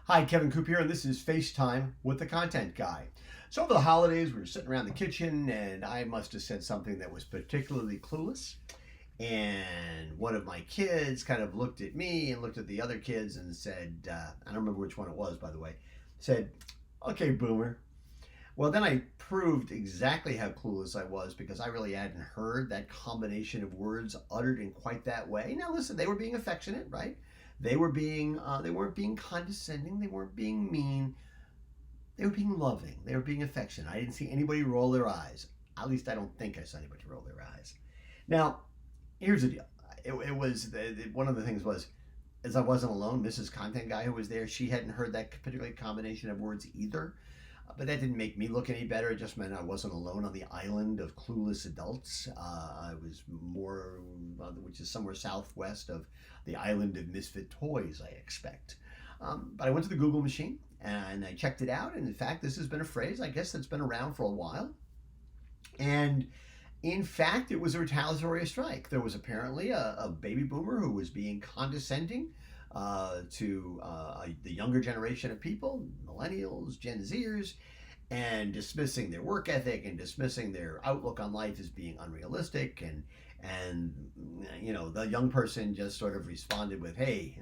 Hi, Kevin Coop here, and this is FaceTime with the Content Guy. So over the holidays, we were sitting around the kitchen, and I must have said something that was particularly clueless. And one of my kids kind of looked at me and looked at the other kids and said, I don't remember which one it was, by the way, said, "Okay, boomer." Well, then I proved exactly how clueless I was because I really hadn't heard that combination of words uttered in quite that way. Now, listen, they were being affectionate, right? They weren't being condescending. They weren't being mean. They were being loving. They were being affectionate. I didn't see anybody roll their eyes. At least I don't think I saw anybody roll their eyes. Now, here's the deal. One of the things was, as I wasn't alone, Mrs. Content Guy who was there, she hadn't heard that particular combination of words either. But that didn't make me look any better. It just meant I wasn't alone on the island of clueless adults. I was more, which is somewhere southwest of the island of misfit toys, I expect. But I went to the Google machine and I checked it out. And in fact, this has been a phrase, I guess, that's been around for a while. And in fact, it was a retaliatory strike. There was apparently a baby boomer who was being condescending to the younger generation of people, millennials, Gen Zers, and dismissing their work ethic and dismissing their outlook on life as being unrealistic. And you know, the young person just sort of responded with, "Hey,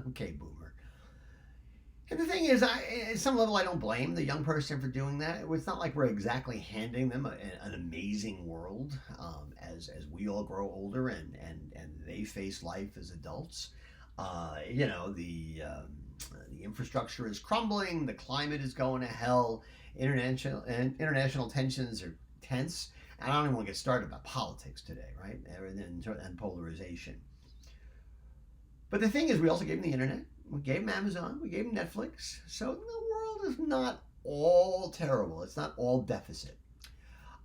okay, boomer." And the thing is, at some level, I don't blame the young person for doing that. It's not like we're exactly handing them an amazing world as we all grow older and they face life as adults. The infrastructure is crumbling, the climate is going to hell, international tensions are tense, and I don't even want to get started about politics today, right? And polarization. But the thing is, we also gave them the internet, we gave them Amazon, we gave them Netflix, so the world is not all terrible. It's not all deficit.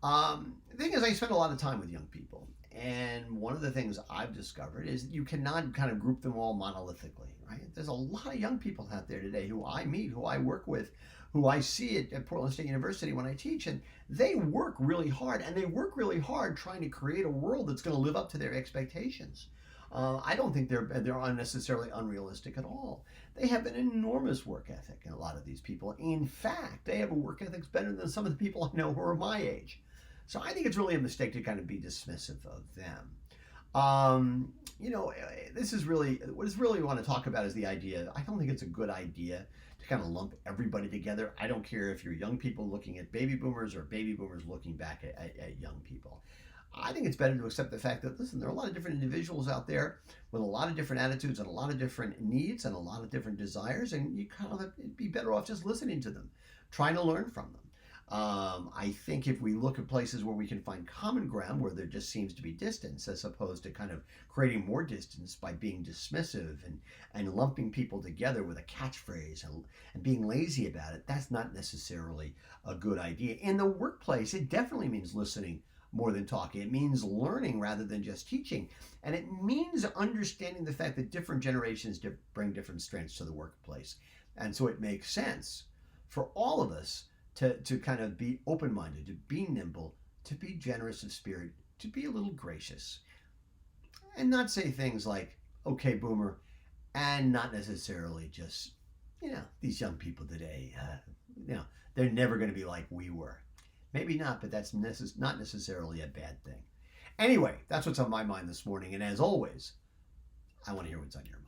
The thing is, I spend a lot of time with young people, and one of the things I've discovered is that you cannot kind of group them all monolithically, right? There's a lot of young people out there today who I meet, who I work with, who I see at Portland State University when I teach, and they work really hard, and they work really hard trying to create a world that's going to live up to their expectations. I don't think they're unnecessarily unrealistic at all. They have an enormous work ethic, and a lot of these people, in fact, they have a work ethic better than some of the people I know who are my age. So I think it's really a mistake to kind of be dismissive of them. This is really what is really we want to talk about is the idea. I don't think it's a good idea to kind of lump everybody together. I don't care if you're young people looking at baby boomers or baby boomers looking back at young people. I think it's better to accept the fact that, listen, there are a lot of different individuals out there with a lot of different attitudes and a lot of different needs and a lot of different desires, and you kind of be better off just listening to them, trying to learn from them. I think if we look at places where we can find common ground, where there just seems to be distance, as opposed to kind of creating more distance by being dismissive and lumping people together with a catchphrase and being lazy about it, that's not necessarily a good idea. In the workplace, it definitely means listening more than talking. It means learning rather than just teaching. And it means understanding the fact that different generations bring different strengths to the workplace. And so it makes sense for all of us to kind of be open-minded, to be nimble, to be generous of spirit, to be a little gracious, and not say things like, "Okay, boomer," and not necessarily just, these young people today, they're never going to be like we were. Maybe not, but that's not necessarily a bad thing. Anyway, that's what's on my mind this morning, and as always, I want to hear what's on your mind.